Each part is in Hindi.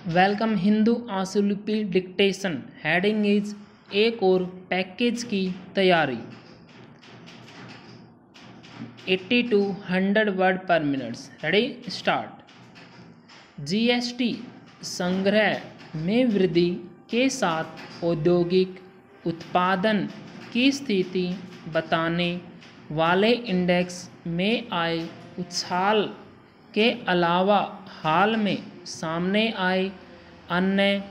वेलकम हिंदू आशुलिपि डिक्टेशन हेडिंग इज एक और पैकेज की तैयारी 80 to 100 word per minute. Ready start. GST संग्रह में वृद्धि के साथ औद्योगिक उत्पादन की स्थिति बताने वाले इंडेक्स में आए उछाल के अलावा हाल में सामने आए अन्य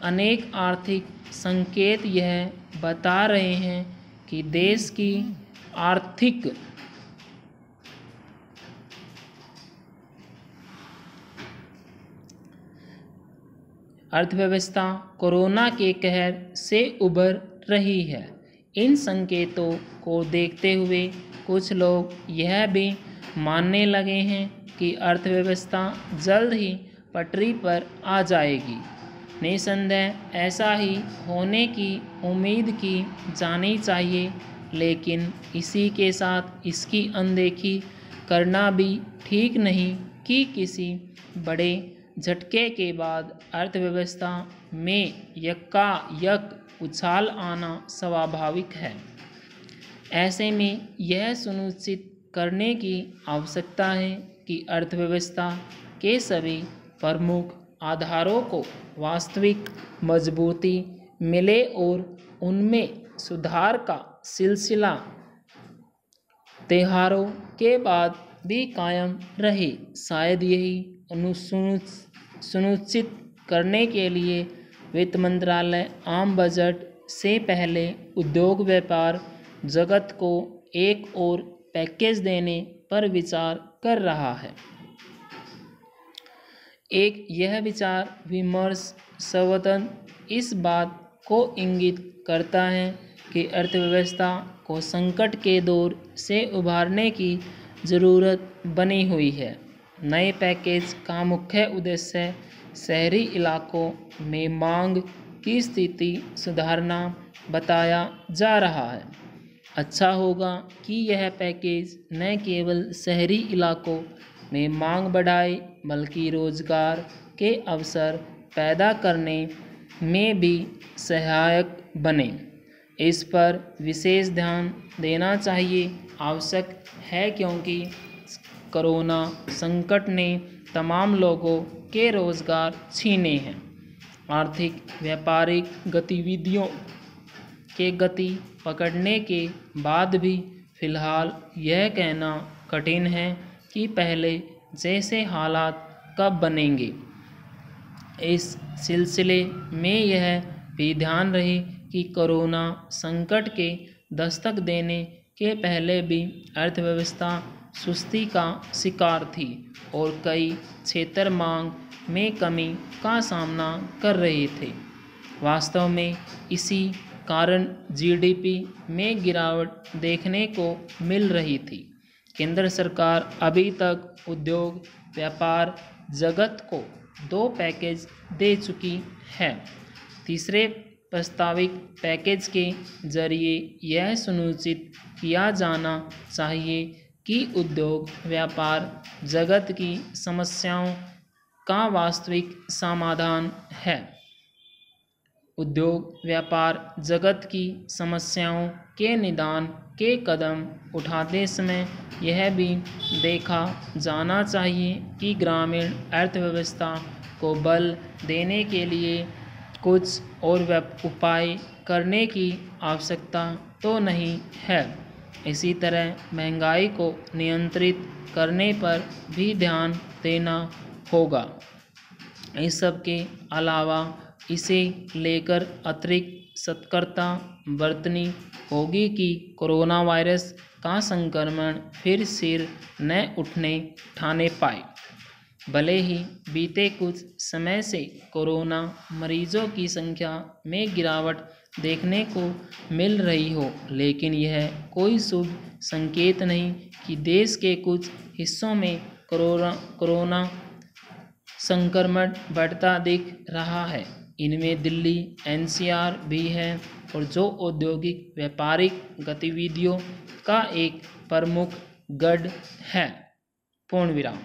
अनेक आर्थिक संकेत यह बता रहे हैं कि देश की आर्थिक अर्थव्यवस्था कोरोना के कहर से उबर रही है। इन संकेतों को देखते हुए कुछ लोग यह भी मानने लगे हैं कि अर्थव्यवस्था जल्द ही पटरी पर आ जाएगी। निसंदेह ऐसा ही होने की उम्मीद की जानी चाहिए, लेकिन इसी के साथ इसकी अनदेखी करना भी ठीक नहीं कि किसी बड़े झटके के बाद अर्थव्यवस्था में यकायक उछाल आना स्वाभाविक है। ऐसे में यह सुनिश्चित करने की आवश्यकता है कि अर्थव्यवस्था के सभी प्रमुख आधारों को वास्तविक मजबूती मिले और उनमें सुधार का सिलसिला त्योहारों के बाद भी कायम रहे। शायद यही सुनिश्चित करने के लिए वित्त मंत्रालय आम बजट से पहले उद्योग व्यापार जगत को एक और पैकेज देने पर विचार कर रहा है। एक यह विचार विमर्श संवतन इस बात को इंगित करता है कि अर्थव्यवस्था को संकट के दौर से उभारने की ज़रूरत बनी हुई है। नए पैकेज का मुख्य उद्देश्य शहरी इलाकों में मांग की स्थिति सुधारना बताया जा रहा है। अच्छा होगा कि यह पैकेज न केवल शहरी इलाकों में मांग बढ़ाए बल्कि रोजगार के अवसर पैदा करने में भी सहायक बने। इस पर विशेष ध्यान देना चाहिए आवश्यक है, क्योंकि कोरोना संकट ने तमाम लोगों के रोजगार छीने हैं। आर्थिक व्यापारिक गतिविधियों के गति पकड़ने के बाद भी फिलहाल यह कहना कठिन है कि पहले जैसे हालात कब बनेंगे। इस सिलसिले में यह भी ध्यान रहे कि कोरोना संकट के दस्तक देने के पहले भी अर्थव्यवस्था सुस्ती का शिकार थी और कई क्षेत्र मांग में कमी का सामना कर रहे थे। वास्तव में इसी कारण जीडीपी में गिरावट देखने को मिल रही थी। केंद्र सरकार अभी तक उद्योग व्यापार जगत को 2 पैकेज दे चुकी है। तीसरे प्रस्तावित पैकेज के जरिए यह सुनिश्चित किया जाना चाहिए कि उद्योग व्यापार जगत की समस्याओं का वास्तविक समाधान है। उद्योग व्यापार जगत की समस्याओं के निदान के कदम उठाते समय यह भी देखा जाना चाहिए कि ग्रामीण अर्थव्यवस्था को बल देने के लिए कुछ और उपाय करने की आवश्यकता तो नहीं है। इसी तरह महंगाई को नियंत्रित करने पर भी ध्यान देना होगा। इस सब के अलावा इसे लेकर अतिरिक्त सतर्कता बरतनी होगी कि कोरोना वायरस का संक्रमण फिर सिर न उठाने पाए। भले ही बीते कुछ समय से कोरोना मरीजों की संख्या में गिरावट देखने को मिल रही हो, लेकिन यह कोई शुभ संकेत नहीं कि देश के कुछ हिस्सों में कोरोना संक्रमण बढ़ता दिख रहा है। इनमें दिल्ली एनसीआर भी है, और जो औद्योगिक व्यापारिक गतिविधियों का एक प्रमुख गढ़ है। पूर्ण विराम।